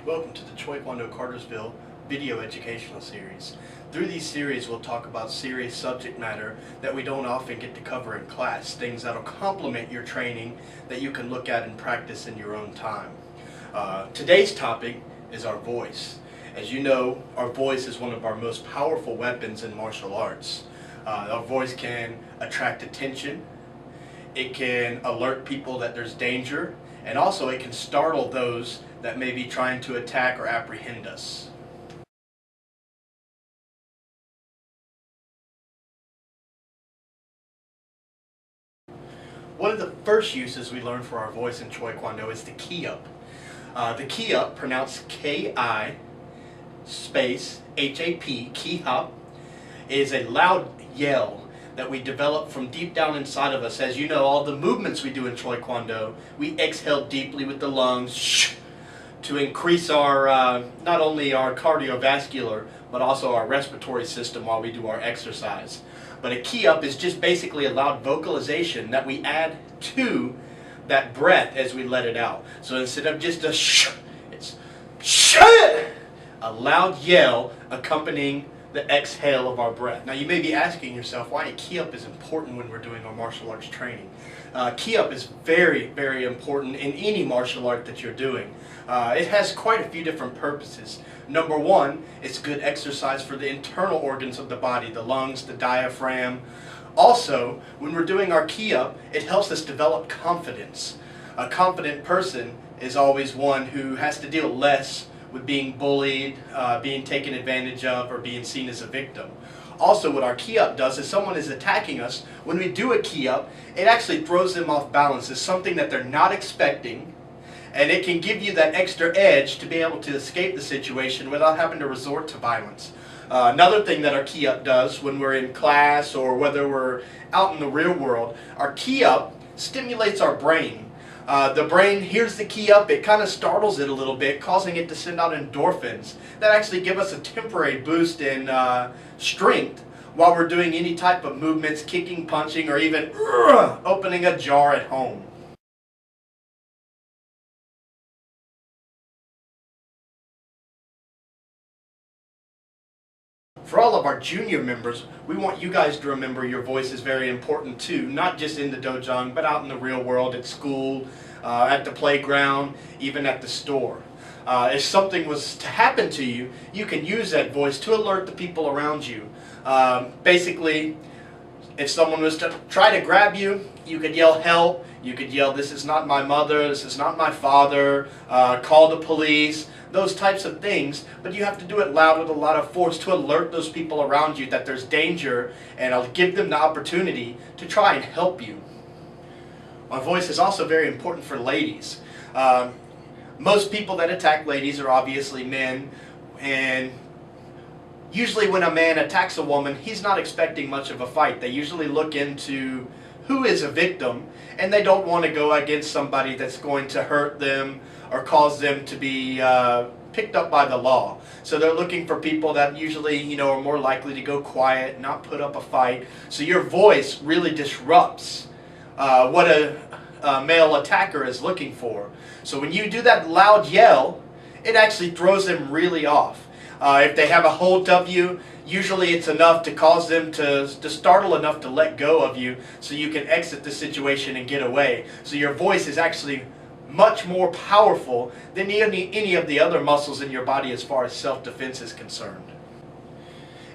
Welcome to the Taekwondo Cartersville video educational series. Through these series we'll talk about serious subject matter that we don't often get to cover in class, things that'll complement your training that you can look at and practice in your own time. Today's topic is our voice. As you know, our voice is one of our most powerful weapons in martial arts. Our voice can attract attention, it can alert people that there's danger, and also it can startle those that may be trying to attack or apprehend us. One of the first uses we learn for our voice in Taekwondo is the ki up. The ki up, pronounced K-I space H-A-P, ki up, is a loud yell that we develop from deep down inside of us. As you know, all the movements we do in Taekwondo, we exhale deeply with the lungs to increase our, not only our cardiovascular, but also our respiratory system while we do our exercise. But a ki up is just basically a loud vocalization that we add to that breath as we let it out. So instead of just a sh, it's sh, a loud yell accompanying the exhale of our breath. Now you may be asking yourself why a ki up is important when we're doing our martial arts training. Ki up is very, very important in any martial art that you're doing. It has quite a few different purposes. Number one, it's good exercise for the internal organs of the body, the lungs, the diaphragm. Also, when we're doing our ki up, it helps us develop confidence. A confident person is always one who has to deal less with being bullied, being taken advantage of, or being seen as a victim. Also, what our ki up does is someone is attacking us. When we do a ki up, it actually throws them off balance. It's something that they're not expecting, and it can give you that extra edge to be able to escape the situation without having to resort to violence. Another thing that our ki up does when we're in class or whether we're out in the real world, our ki up stimulates our brain. The brain hears the ki up, it kind of startles it a little bit, causing it to send out endorphins that actually give us a temporary boost in strength while we're doing any type of movements, kicking, punching, or even opening a jar at home. For all of our junior members, we want you guys to remember your voice is very important too, not just in the dojang, but out in the real world, at school, at the playground, even at the store. If something was to happen to you, you can use that voice to alert the people around you. Basically, if someone was to try to grab you, you could yell help, you could yell this is not my mother, this is not my father, call the police, those types of things, but you have to do it loud with a lot of force to alert those people around you that there's danger, and I'll give them the opportunity to try and help you. My voice is also very important for ladies. Most people that attack ladies are obviously men, and usually when a man attacks a woman, he's not expecting much of a fight. They usually look into who is a victim, and they don't want to go against somebody that's going to hurt them or cause them to be picked up by the law. So they're looking for people that usually, are more likely to go quiet, not put up a fight. So your voice really disrupts what a male attacker is looking for. So when you do that loud yell, it actually throws them really off. If they have a hold of you, usually it's enough to cause them to startle enough to let go of you so you can exit the situation and get away. So your voice is actually much more powerful than any of the other muscles in your body as far as self-defense is concerned.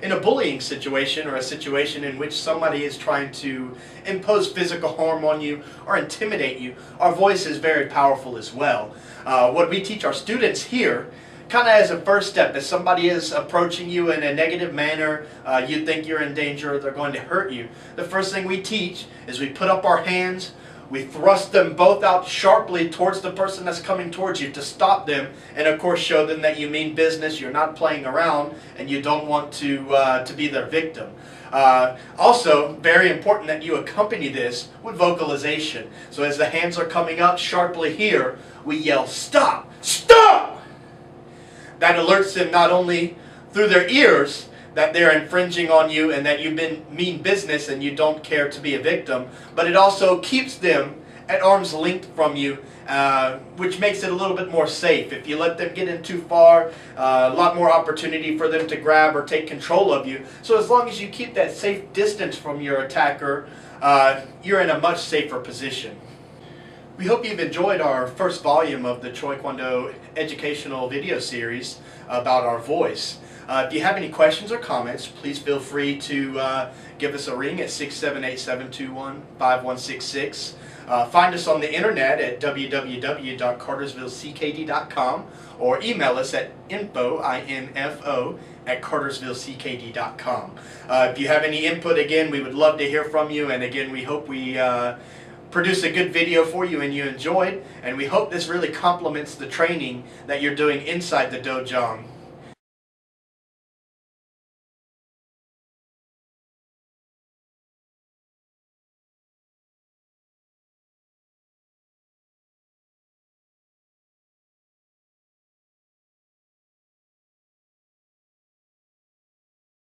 In a bullying situation or a situation in which somebody is trying to impose physical harm on you or intimidate you, our voice is very powerful as well. What we teach our students here, kind of as a first step, if somebody is approaching you in a negative manner, you think you're in danger, they're going to hurt you, the first thing we teach is we put up our hands, we thrust them both out sharply towards the person that's coming towards you to stop them, and of course show them that you mean business, you're not playing around, and you don't want to be their victim. Also, very important that you accompany this with vocalization. So as the hands are coming up sharply here, we yell, "Stop! Stop!" That alerts them not only through their ears that they're infringing on you and that you mean business and you don't care to be a victim, but it also keeps them at arm's length from you, which makes it a little bit more safe. If you let them get in too far, a lot more opportunity for them to grab or take control of you. So as long as you keep that safe distance from your attacker, you're in a much safer position. We hope you've enjoyed our first volume of the Choi Kwon-do educational video series about our voice. If you have any questions or comments, please feel free to give us a ring at 678-721-5166. Find us on the internet at www.cartersvilleckd.com or email us at info at cartersvilleckd.com. If you have any input, again, we would love to hear from you, and again, we hope we produce a good video for you and you enjoyed, and we hope this really complements the training that you're doing inside the dojang.